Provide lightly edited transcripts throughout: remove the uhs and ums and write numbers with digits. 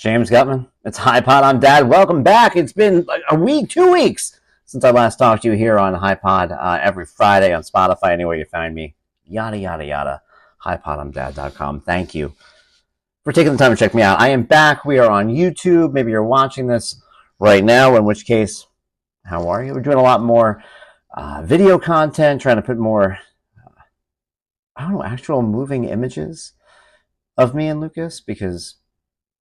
James Guttman. It's High Pod. I'm Dad. Welcome back. It's been like a week, 2 weeks since I last talked to you here on High Pod every Friday on Spotify, anywhere you find me. Yada, yada, yada. HighPodI'mDad.com. Thank you for taking the time to check me out. I am back. We are on YouTube. Maybe you're watching this right now, in which case, how are you? We're doing a lot more video content, trying to put more, actual moving images of me and Lucas, because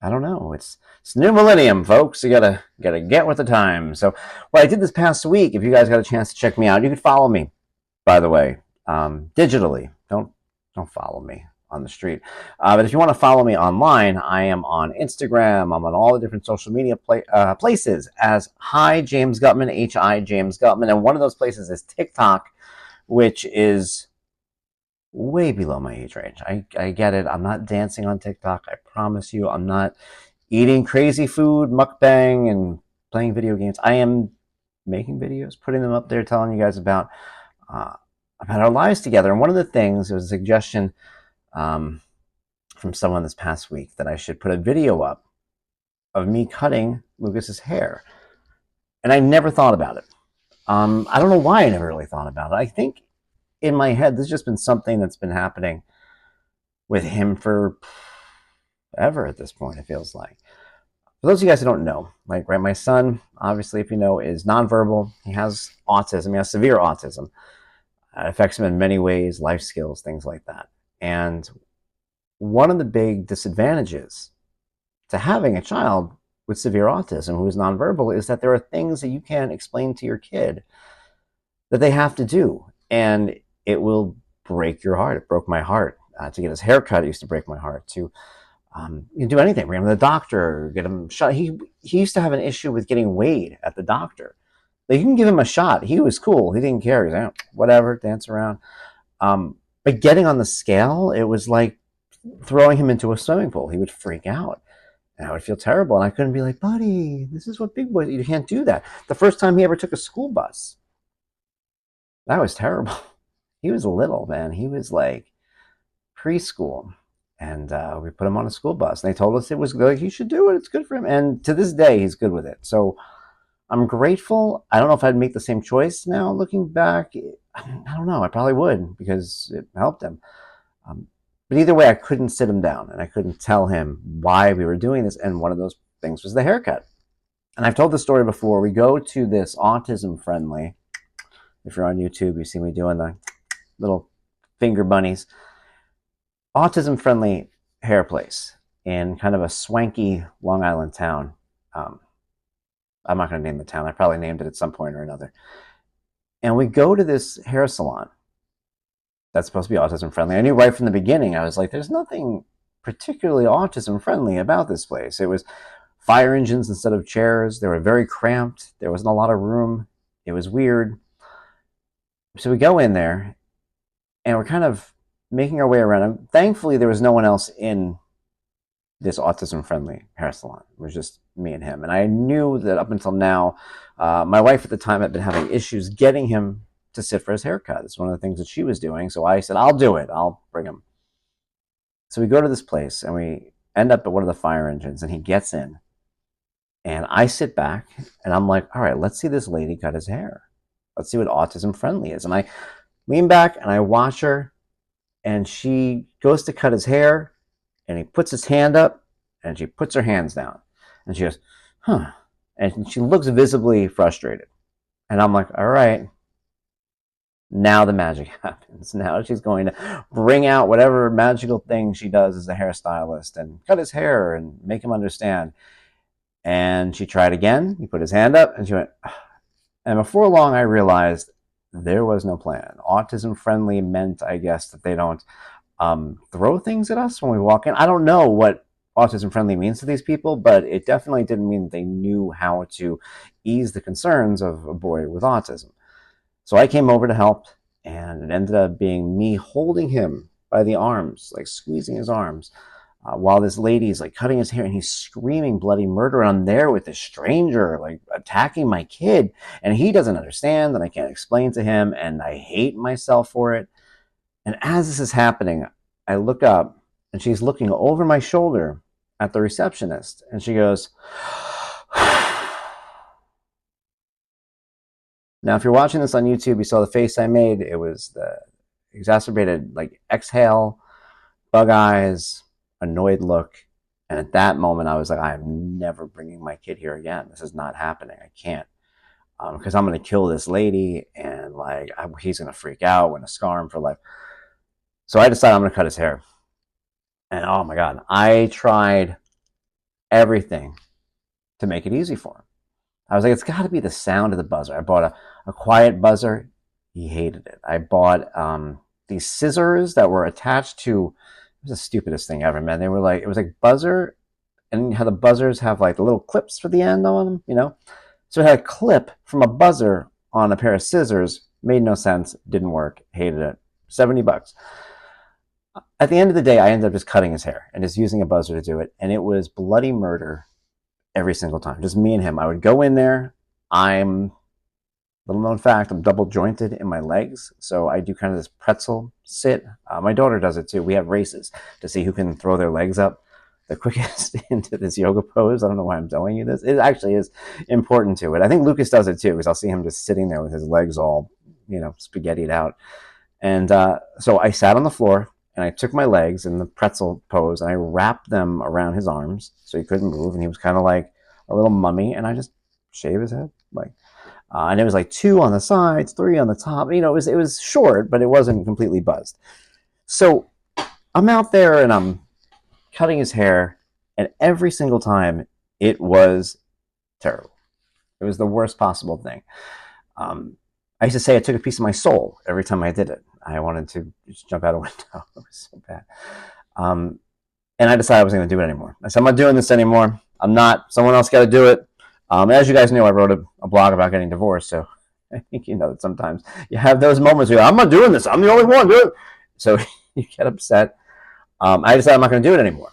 I don't know. It's new millennium, folks. You gotta get with the times. So what I did this past week, if you guys got a chance to check me out, you could follow me, by the way, digitally. Don't follow me on the street. But if you want to follow me online, I am on Instagram. I'm on all the different social media places as Hi James Guttman, Hi James Guttman, and one of those places is TikTok, which is way below my age range. I get it. I'm not dancing on TikTok. I promise you. I'm not eating crazy food, mukbang, and playing video games. I am making videos, putting them up there, telling you guys about our lives together. And one of the things, there was a suggestion from someone this past week that I should put a video up of me cutting Lucas's hair. And I never thought about it. I don't know why I never really thought about it. I think in my head, this has just been something that's been happening with him for ever at this point, it feels like. For those of you guys who don't know, like, right, my son, obviously, if you know, is nonverbal. He has autism. He has severe autism. It affects him in many ways, life skills, things like that. And one of the big disadvantages to having a child with severe autism who is nonverbal is that there are things that you can't explain to your kid that they have to do. And it will break your heart. It broke my heart. To get his hair cut, it used to break my heart. To do anything, bring him to the doctor, get him shot. He used to have an issue with getting weighed at the doctor. Like, you can give him a shot. He was cool. He didn't care. He's like, whatever, dance around. But getting on the scale, it was like throwing him into a swimming pool. He would freak out. And I would feel terrible. And I couldn't be like, buddy, this is what big boys, you can't do that. The first time he ever took a school bus, that was terrible. He was little, man. He was like preschool. And we put him on a school bus. And they told us it was good. He should do it. It's good for him. And to this day, he's good with it. So I'm grateful. I don't know if I'd make the same choice now looking back. I don't know. I probably would, because it helped him. But either way, I couldn't sit him down. And I couldn't tell him why we were doing this. And one of those things was the haircut. And I've told the story before. We go to this autism-friendly. If you're on YouTube, you see me doing the little finger bunnies. Autism-friendly hair place in kind of a swanky Long Island town. I'm not going to name the town. I probably named it at some point or another. And we go to this hair salon that's supposed to be autism-friendly. I knew right from the beginning, I was like, there's nothing particularly autism-friendly about this place. It was fire engines instead of chairs. They were very cramped. There wasn't a lot of room. It was weird. So we go in there, and we're kind of making our way around. And thankfully, there was no one else in this autism-friendly hair salon. It was just me and him. And I knew that up until now, my wife at the time had been having issues getting him to sit for his haircut. It's one of the things that she was doing. So I said, I'll do it. I'll bring him. So we go to this place, and we end up at one of the fire engines, and he gets in. And I sit back, and I'm like, all right, let's see this lady cut his hair. Let's see what autism-friendly is. And I lean back, and I watch her, and she goes to cut his hair, and he puts his hand up, and she puts her hands down. And she goes, huh. And she looks visibly frustrated. And I'm like, all right, now the magic happens. Now she's going to bring out whatever magical thing she does as a hairstylist and cut his hair and make him understand. And she tried again. He put his hand up, and she went, and before long, I realized there was no plan. Autism-friendly meant, I guess, that they don't throw things at us when we walk in. I don't know what autism-friendly means to these people, but it definitely didn't mean that they knew how to ease the concerns of a boy with autism. So I came over to help, and it ended up being me holding him by the arms, like squeezing his arms, while this lady's like cutting his hair, and he's screaming bloody murder. And I'm there with this stranger, like attacking my kid, and he doesn't understand, and I can't explain to him, and I hate myself for it. And as this is happening, I look up, and she's looking over my shoulder at the receptionist, and she goes, now if you're watching this on YouTube, you saw the face I made. It was the exacerbated like exhale, bug eyes, annoyed look. And at that moment, I was like, I am never bringing my kid here again. This is not happening. I can't. Because I'm going to kill this lady, and like he's going to freak out. I'm going to scar him for life. So I decided I'm going to cut his hair. And oh my God, I tried everything to make it easy for him. I was like, it's got to be the sound of the buzzer. I bought a quiet buzzer. He hated it. I bought these scissors that were attached to, it was the stupidest thing ever, man. They were like, it was like buzzer, and how the buzzers have like the little clips for the end on them, you know? So it had a clip from a buzzer on a pair of scissors. Made no sense. Didn't work. Hated it. $70. At the end of the day, I ended up just cutting his hair and just using a buzzer to do it. And it was bloody murder every single time. Just me and him. I would go in there. I'm, little known fact, I'm double jointed in my legs. So I do kind of this pretzel sit. My daughter does it too. We have races to see who can throw their legs up the quickest into this yoga pose. I don't know why I'm telling you this. It actually is important to it. I think Lucas does it too, because I'll see him just sitting there with his legs all, you know, spaghettied out. And so I sat on the floor and I took my legs in the pretzel pose and I wrapped them around his arms so he couldn't move, and he was kind of like a little mummy, and I just shaved his head, like, and it was like 2 on the sides, 3 on the top. You know, it was short, but it wasn't completely buzzed. So I'm out there and I'm cutting his hair, and every single time it was terrible. It was the worst possible thing. I used to say I took a piece of my soul every time I did it. I wanted to just jump out a window. It was so bad. And I decided I wasn't going to do it anymore. I said, I'm not doing this anymore. I'm not. Someone else got to do it. As you guys know, I wrote a blog about getting divorced, so I think you know that sometimes you have those moments where I'm not doing this. I'm the only one. Do it. So you get upset. I decided I'm not going to do it anymore.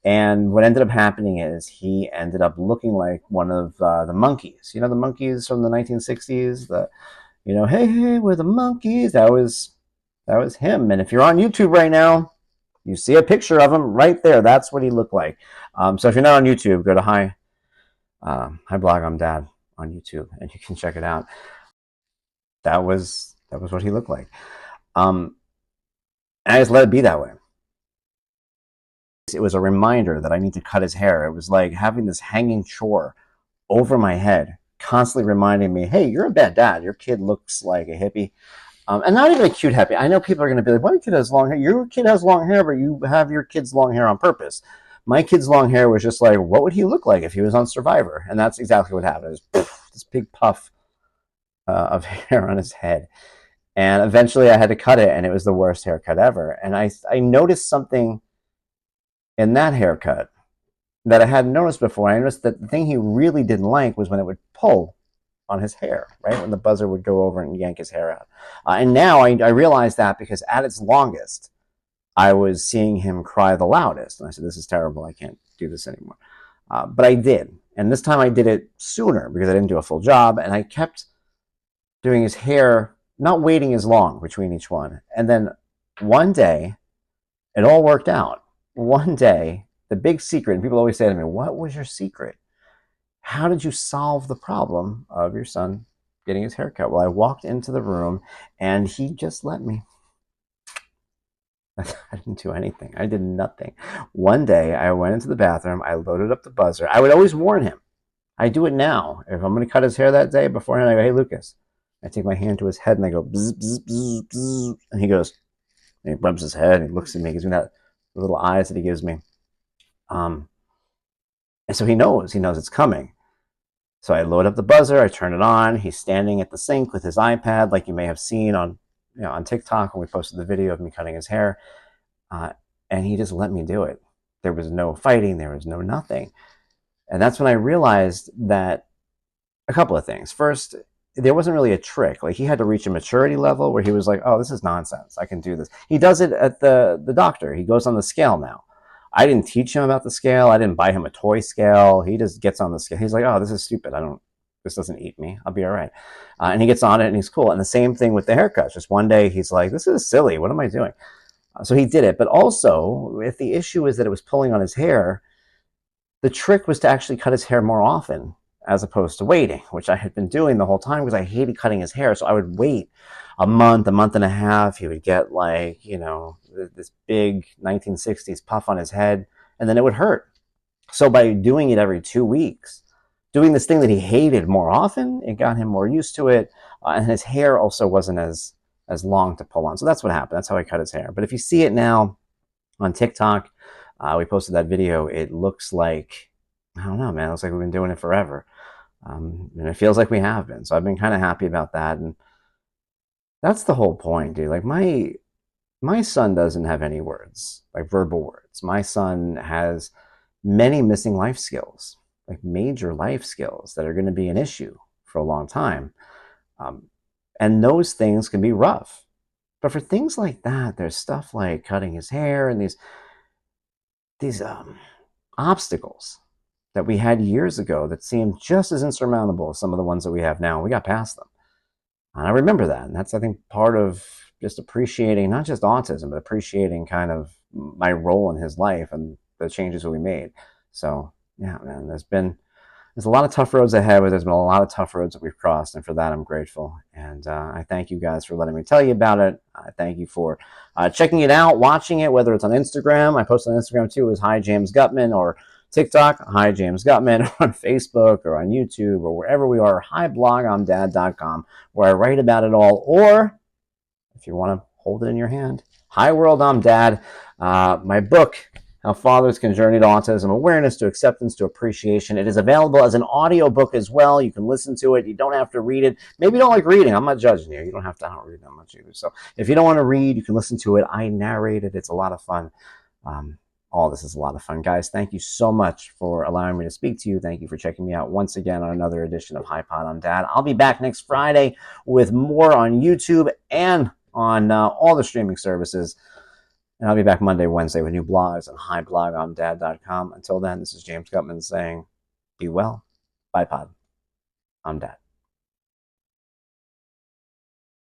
And what ended up happening is he ended up looking like one of the monkeys. You know, the monkeys from the 1960s. You know, hey, we're the monkeys. That was him. And if you're on YouTube right now, you see a picture of him right there. That's what he looked like. So if you're not on YouTube, go to Hi Blog I'm Dad on YouTube, and you can check it out. That was what he looked like. And I just let it be that way. It was a reminder that I need to cut his hair. It was like having this hanging chore over my head, constantly reminding me, hey, you're a bad dad. Your kid looks like a hippie. And not even a cute hippie. I know people are going to be like, my kid has long hair. Your kid has long hair, but you have your kid's long hair on purpose. My kid's long hair was just like, what would he look like if he was on Survivor? And that's exactly what happened. It was this big puff of hair on his head. And eventually I had to cut it, and it was the worst haircut ever. And I noticed something in that haircut that I hadn't noticed before. I noticed that the thing he really didn't like was when it would pull on his hair, right? When the buzzer would go over and yank his hair out. And now I realized that because at its longest, I was seeing him cry the loudest. And I said, this is terrible. I can't do this anymore. But I did. And this time I did it sooner because I didn't do a full job. And I kept doing his hair, not waiting as long between each one. And then one day, it all worked out. One day, the big secret, and people always say to me, what was your secret? How did you solve the problem of your son getting his hair cut? Well, I walked into the room and he just let me. I didn't do anything. I did nothing. One day I went into the bathroom. I loaded up the buzzer. I would always warn him. I do it now. If I'm going to cut his hair that day beforehand, I go, hey, Lucas. I take my hand to his head and I go, bzz, bzz, bzz, bzz. And he goes, and he rubs his head and he looks at me, gives me that little eyes that he gives me. And so he knows it's coming. So I load up the buzzer, I turn it on. He's standing at the sink with his iPad, like you may have seen on TikTok when we posted the video of me cutting his hair. And he just let me do it. There was no fighting, there was no nothing. And that's when I realized that a couple of things. First, there wasn't really a trick. Like, he had to reach a maturity level where he was like, oh, this is nonsense. I can do this. He does it at the doctor. He goes on the scale now. I didn't teach him about the scale. I didn't buy him a toy scale. He just gets on the scale. He's like, oh, this is stupid. This doesn't eat me. I'll be all right. And he gets on it and he's cool. And the same thing with the haircuts. Just one day he's like, this is silly. What am I doing? So he did it. But also, if the issue is that it was pulling on his hair, The trick was to actually cut his hair more often as opposed to waiting, which I had been doing the whole time because I hated cutting his hair. So I would wait a month and a half. He would get like, this big 1960s puff on his head, and then it would hurt. So by doing it every 2 weeks, doing this thing that he hated more often, it got him more used to it. And his hair also wasn't as long to pull on. So that's what happened. That's how I cut his hair. But if you see it now on TikTok, we posted that video. It looks like, I don't know, man. It looks like we've been doing it forever. And it feels like we have been. So I've been kind of happy about that. And that's the whole point, dude. Like my son doesn't have any words, like verbal words. My son has many missing life skills, like major life skills that are going to be an issue for a long time. And those things can be rough. But for things like that, there's stuff like cutting his hair and these obstacles that we had years ago that seemed just as insurmountable as some of the ones that we have now. We got past them. And I remember that. And that's, I think, part of just appreciating not just autism, but appreciating kind of my role in his life and the changes that we made. So, yeah, man, there's a lot of tough roads ahead, but there's been a lot of tough roads that we've crossed. And for that, I'm grateful. And I thank you guys for letting me tell you about it. I thank you for checking it out, watching it, whether it's on Instagram. I post on Instagram too, is Hi James Guttman, or TikTok, Hi James Guttman, or on Facebook or on YouTube or wherever we are, hiblogimdad.com, where I write about it all. Or if you want to hold it in your hand, Hi World, I'm Dad. My book, How Fathers Can Journey to Autism: Awareness to Acceptance to Appreciation. It is available as an audio book as well. You can listen to it. You don't have to read it. Maybe you don't like reading. I'm not judging you. You don't have to. I don't read that much either. So if you don't want to read, you can listen to it. I narrate it. It's a lot of fun. All this is a lot of fun. Guys, thank you so much for allowing me to speak to you. Thank you for checking me out once again on another edition of Hi Pod, I'm Dad. I'll be back next Friday with more on YouTube and on all the streaming services. And I'll be back Monday, Wednesday with new blogs on hiblogimdad.com. Until then, this is James Guttman saying, be well. Bye, Pod. I'm Dad.